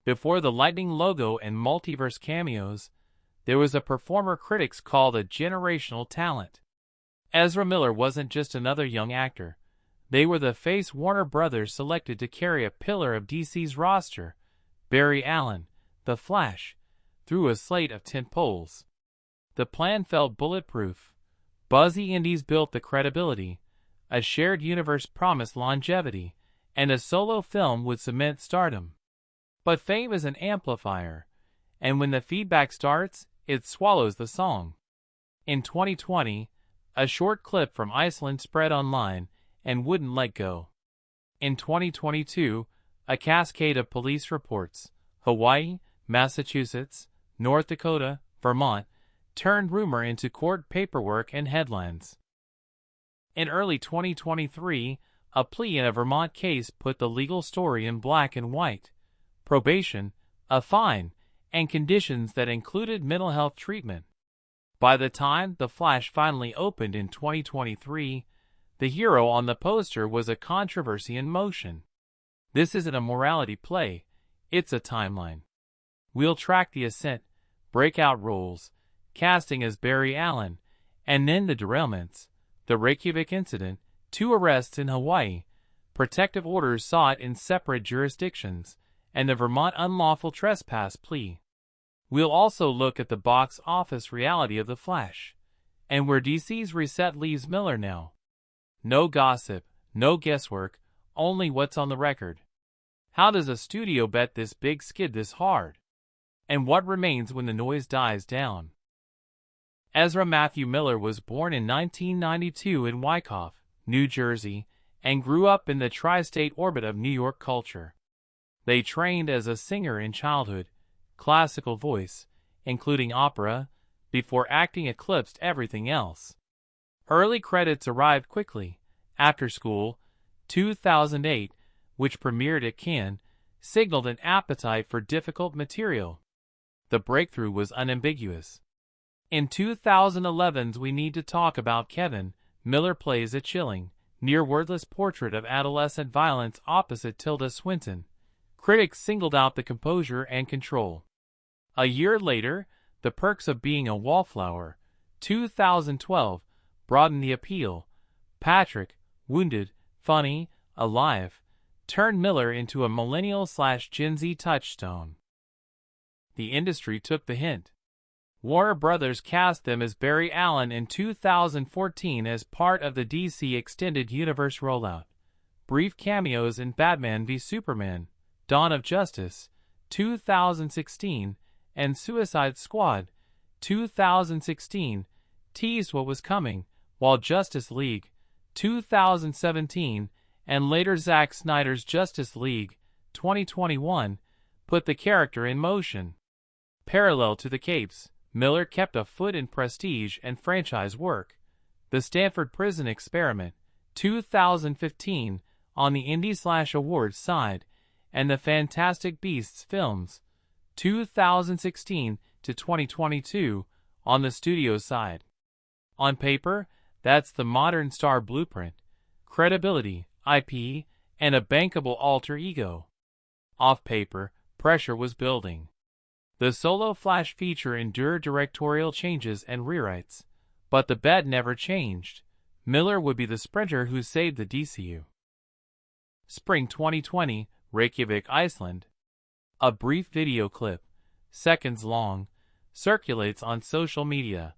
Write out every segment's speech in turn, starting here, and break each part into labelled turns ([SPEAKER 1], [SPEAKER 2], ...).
[SPEAKER 1] Before the Lightning logo and multiverse cameos, there was a performer critics called a generational talent. Ezra Miller wasn't just another young actor. They were the face Warner Brothers selected to carry a pillar of DC's roster, Barry Allen, the Flash, through a slate of tentpoles. The plan felt bulletproof. Buzzy indies built the credibility, a shared universe promised longevity, and a solo film would cement stardom. But fame is an amplifier, and when the feedback starts, it swallows the song. In 2020, a short clip from Iceland spread online and wouldn't let go. In 2022, a cascade of police reports, Hawaii, Massachusetts, North Dakota, Vermont, turned rumor into court paperwork and headlines. In early 2023, a plea in a Vermont case put the legal story in black and white: probation, a fine, and conditions that included mental health treatment. By the time The Flash finally opened in 2023, the hero on the poster was a controversy in motion. This isn't a morality play, it's a timeline. We'll track the ascent, breakout roles, casting as Barry Allen, and then the derailments, the Reykjavik incident, 2 arrests in Hawaii, protective orders sought in separate jurisdictions, and the Vermont unlawful trespass plea. We'll also look at the box office reality of The Flash, and where DC's reset leaves Miller now. No gossip, no guesswork, only what's on the record. How does a studio bet this big skid this hard? And what remains when the noise dies down? Ezra Matthew Miller was born in 1992 in Wyckoff, New Jersey, and grew up in the tri-state orbit of New York culture. They trained as a singer in childhood, classical voice, including opera, before acting eclipsed everything else. Early credits arrived quickly. After School, 2008, which premiered at Cannes, signaled an appetite for difficult material. The breakthrough was unambiguous. In 2011's We Need to Talk About Kevin, Miller plays a chilling, near-wordless portrait of adolescent violence opposite Tilda Swinton. Critics singled out the composure and control. A year later, The Perks of Being a Wallflower, 2012, broadened the appeal. Patrick, wounded, funny, alive, turned Miller into a millennial/Gen Z touchstone. The industry took the hint. Warner Brothers cast them as Barry Allen in 2014 as part of the DC Extended Universe rollout. Brief cameos in Batman v Superman, Dawn of Justice, 2016, and Suicide Squad, 2016, teased what was coming, while Justice League, 2017, and later Zack Snyder's Justice League, 2021, put the character in motion. Parallel to the capes, Miller kept a foot in prestige and franchise work. The Stanford Prison Experiment, 2015, on the Indie/Awards side, and the Fantastic Beasts films, 2016 to 2022, on the studio side. On paper, that's the modern star blueprint: credibility, IP, and a bankable alter ego. Off paper, pressure was building. The solo Flash feature endured directorial changes and rewrites, but the bet never changed. Miller would be the sprinter who saved the DCU. Spring 2020, Reykjavik, Iceland. A brief video clip, seconds long, circulates on social media.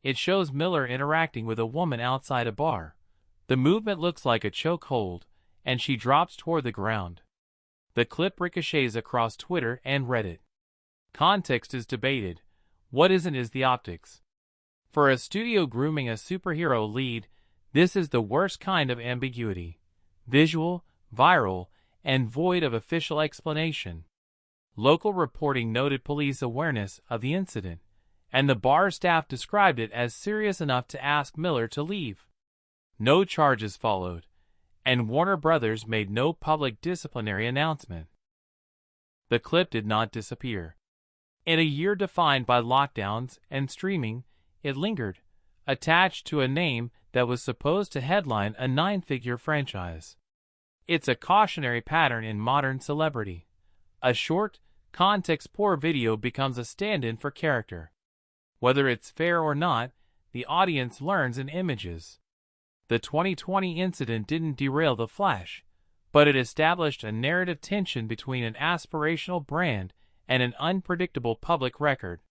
[SPEAKER 1] It shows Miller interacting with a woman outside a bar. The movement looks like a chokehold, and she drops toward the ground. The clip ricochets across Twitter and Reddit. Context is debated. What isn't is the optics. For a studio grooming a superhero lead, this is the worst kind of ambiguity. Visual, viral, and void of official explanation. Local reporting noted police awareness of the incident, and the bar staff described it as serious enough to ask Miller to leave. No charges followed, and Warner Brothers made no public disciplinary announcement. The clip did not disappear. In a year defined by lockdowns and streaming, it lingered, attached to a name that was supposed to headline a 9-figure franchise. It's a cautionary pattern in modern celebrity. A short, context-poor video becomes a stand-in for character. Whether it's fair or not, the audience learns in images. The 2020 incident didn't derail The Flash, but it established a narrative tension between an aspirational brand and an unpredictable public record.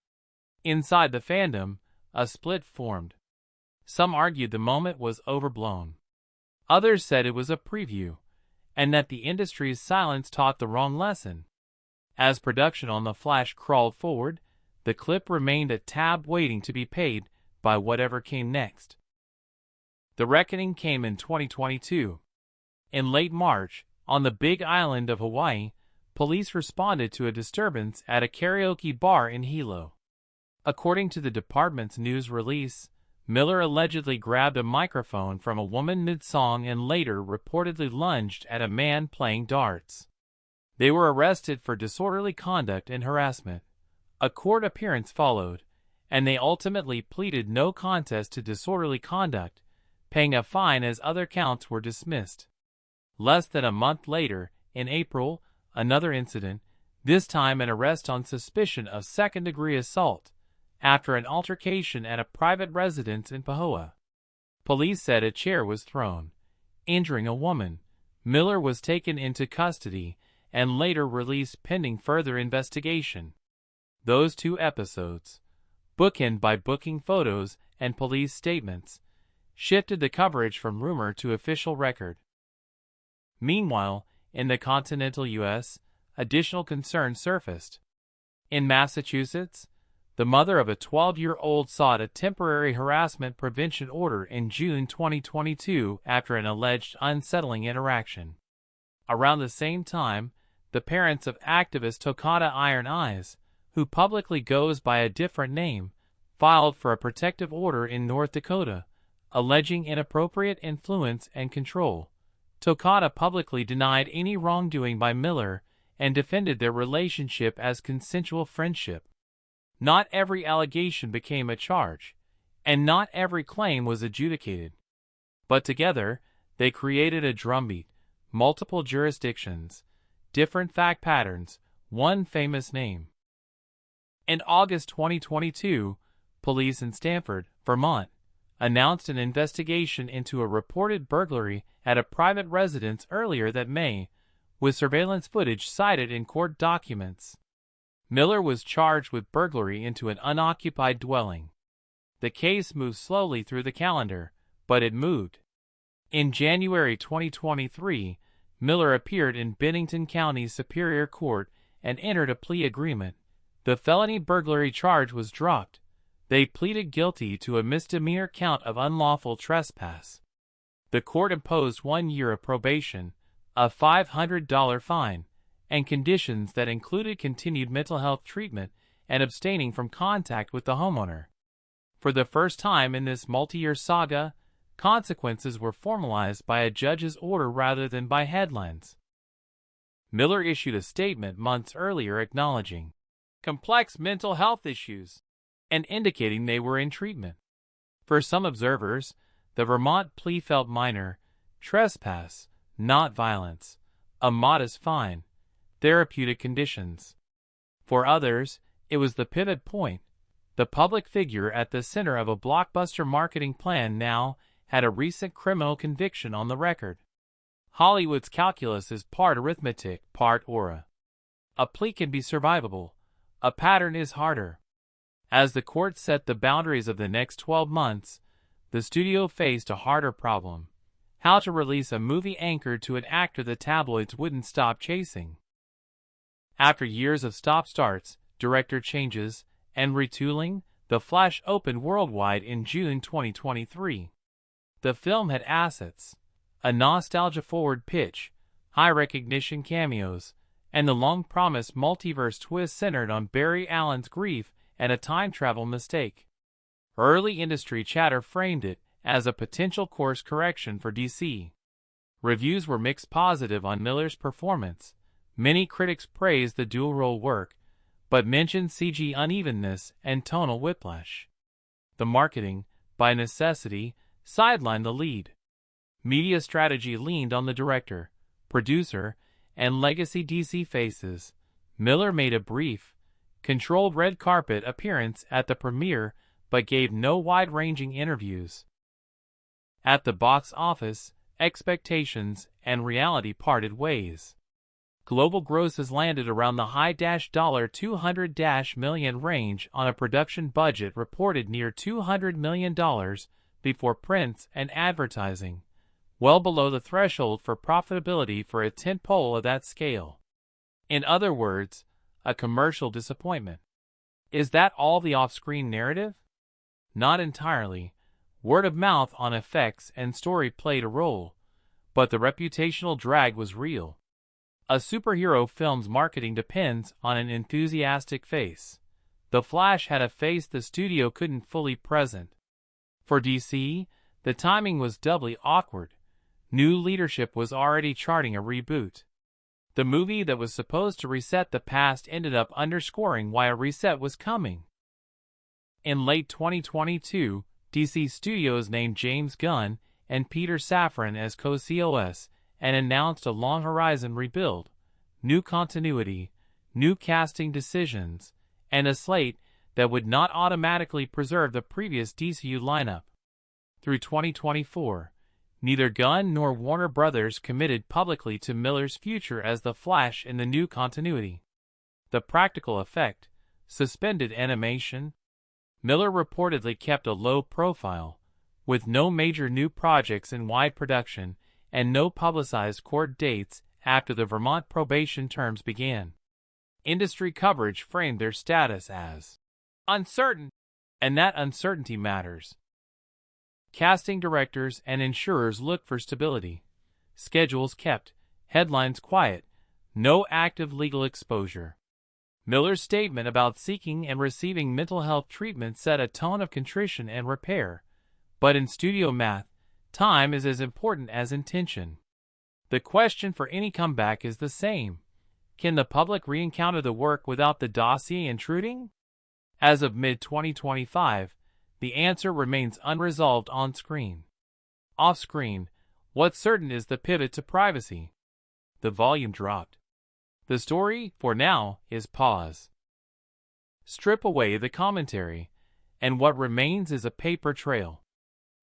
[SPEAKER 1] Inside the fandom, a split formed. Some argued the moment was overblown. Others said it was a preview, and that the industry's silence taught the wrong lesson. As production on The Flash crawled forward, the clip remained a tab waiting to be paid by whatever came next. The reckoning came in 2022. In late March, on the Big Island of Hawaii, police responded to a disturbance at a karaoke bar in Hilo. According to the department's news release, Miller allegedly grabbed a microphone from a woman mid-song and later reportedly lunged at a man playing darts. They were arrested for disorderly conduct and harassment. A court appearance followed, and they ultimately pleaded no contest to disorderly conduct, paying a fine as other counts were dismissed. Less than a month later, in April, another incident, this time an arrest on suspicion of second-degree assault, after an altercation at a private residence in Pahoa. Police said a chair was thrown, injuring a woman. Miller was taken into custody and later released pending further investigation. Those two episodes, bookended by booking photos and police statements, shifted the coverage from rumor to official record. Meanwhile, in the continental U.S., additional concerns surfaced. In Massachusetts, the mother of a 12-year-old sought a temporary harassment prevention order in June 2022 after an alleged unsettling interaction. Around the same time, the parents of activist Tokata Iron Eyes, who publicly goes by a different name, filed for a protective order in North Dakota, alleging inappropriate influence and control. Tokata publicly denied any wrongdoing by Miller and defended their relationship as consensual friendship. Not every allegation became a charge, and not every claim was adjudicated. But together, they created a drumbeat, multiple jurisdictions, different fact patterns, one famous name. In August 2022, police in Stamford, Vermont, announced an investigation into a reported burglary at a private residence earlier that May, with surveillance footage cited in court documents. Miller was charged with burglary into an unoccupied dwelling. The case moved slowly through the calendar, but it moved. In January 2023, Miller appeared in Bennington County Superior Court and entered a plea agreement. The felony burglary charge was dropped. They pleaded guilty to a misdemeanor count of unlawful trespass. The court imposed 1 year of probation, a $500 fine, and conditions that included continued mental health treatment and abstaining from contact with the homeowner. For the first time in this multi-year saga, consequences were formalized by a judge's order rather than by headlines. Miller issued a statement months earlier acknowledging complex mental health issues and indicating they were in treatment. For some observers, the Vermont plea felt minor, trespass, not violence, a modest fine, therapeutic conditions. For others, it was the pivot point. The public figure at the center of a blockbuster marketing plan now had a recent criminal conviction on the record. Hollywood's calculus is part arithmetic, part aura. A plea can be survivable. A pattern is harder. As the court set the boundaries of the next 12 months, the studio faced a harder problem: how to release a movie anchored to an actor the tabloids wouldn't stop chasing. After years of stop-starts, director changes, and retooling, The Flash opened worldwide in June 2023. The film had assets, a nostalgia-forward pitch, high-recognition cameos, and the long-promised multiverse twist centered on Barry Allen's grief and a time-travel mistake. Early industry chatter framed it as a potential course correction for DC. Reviews were mixed positive on Miller's performance. Many critics praised the dual-role work, but mentioned CG unevenness and tonal whiplash. The marketing, by necessity, sidelined the lead. Media strategy leaned on the director, producer, and legacy DC faces. Miller made a brief, controlled red carpet appearance at the premiere but gave no wide-ranging interviews. At the box office, expectations and reality parted ways. Global grosses landed around the high $200 million range on a production budget reported near $200 million before prints and advertising, well below the threshold for profitability for a tentpole of that scale. In other words, a commercial disappointment. Is that all the off-screen narrative? Not entirely. Word of mouth on effects and story played a role, but the reputational drag was real. A superhero film's marketing depends on an enthusiastic face. The Flash had a face the studio couldn't fully present. For DC, the timing was doubly awkward. New leadership was already charting a reboot. The movie that was supposed to reset the past ended up underscoring why a reset was coming. In late 2022, DC Studios named James Gunn and Peter Safran as co-COOs and announced a long-horizon rebuild, new continuity, new casting decisions, and a slate that would not automatically preserve the previous DCU lineup. Through 2024, neither Gunn nor Warner Brothers committed publicly to Miller's future as the Flash in the new continuity. The practical effect, suspended animation. Miller reportedly kept a low profile, with no major new projects in wide production and no publicized court dates after the Vermont probation terms began. Industry coverage framed their status as uncertain, and that uncertainty matters. Casting directors and insurers look for stability. Schedules kept, headlines quiet, no active legal exposure. Miller's statement about seeking and receiving mental health treatment set a tone of contrition and repair, but in studio math, time is as important as intention. The question for any comeback is the same. Can the public re-encounter the work without the dossier intruding? As of mid-2025, the answer remains unresolved on screen. Off screen, what's certain is the pivot to privacy. The volume dropped. The story, for now, is pause. Strip away the commentary, and what remains is a paper trail.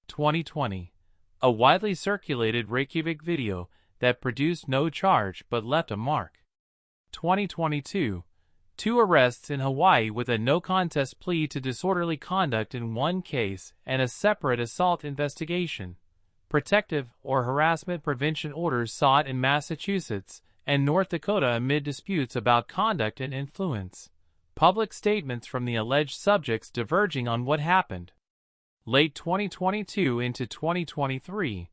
[SPEAKER 1] 2020. A widely circulated Reykjavik video that produced no charge but left a mark. 2022. 2 arrests in Hawaii with a no-contest plea to disorderly conduct in one case and a separate assault investigation. Protective or harassment prevention orders sought in Massachusetts and North Dakota amid disputes about conduct and influence. Public statements from the alleged subjects diverging on what happened. Late 2022 into 2023,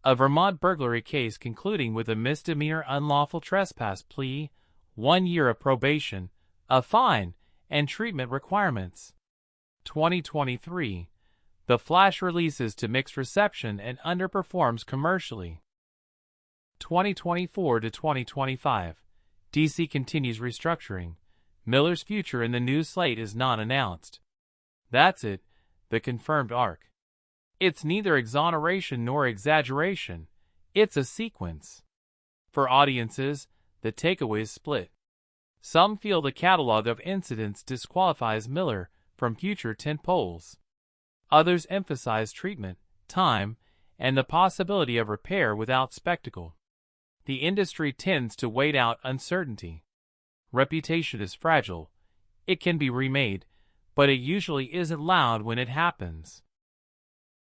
[SPEAKER 1] a Vermont burglary case concluding with a misdemeanor unlawful trespass plea, 1 year of probation, a fine, and treatment requirements. 2023, The Flash releases to mixed reception and underperforms commercially. 2024 to 2025, DC continues restructuring. Miller's future in the new slate is not announced. That's it, the confirmed arc. It's neither exoneration nor exaggeration, it's a sequence. For audiences, the takeaway is split. Some feel the catalog of incidents disqualifies Miller from future tentpoles. Others emphasize treatment, time, and the possibility of repair without spectacle. The industry tends to wait out uncertainty. Reputation is fragile. It can be remade, but it usually isn't loud when it happens.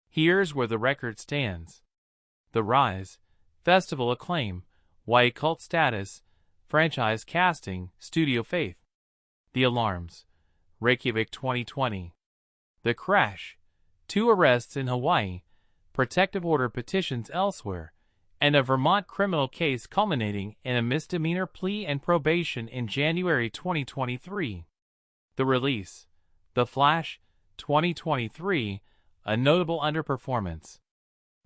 [SPEAKER 1] Here's where the record stands. The rise, festival acclaim, why cult status, franchise casting, studio faith. The alarms. Reykjavik 2020. The crash. 2 arrests in Hawaii, protective order petitions elsewhere, and a Vermont criminal case culminating in a misdemeanor plea and probation in January 2023. The release. The Flash, 2023, a notable underperformance.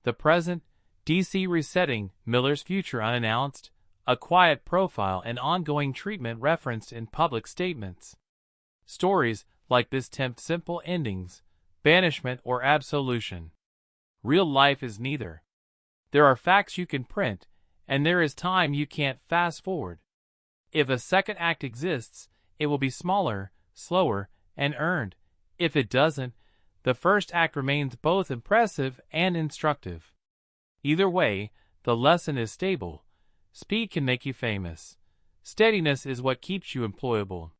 [SPEAKER 1] The present, DC resetting, Miller's future unannounced, a quiet profile and ongoing treatment referenced in public statements. Stories like this tempt simple endings, banishment or absolution. Real life is neither. There are facts you can print, and there is time you can't fast forward. If a second act exists, it will be smaller, slower, and earned. If it doesn't, the first act remains both impressive and instructive. Either way, the lesson is stable. Speed can make you famous. Steadiness is what keeps you employable.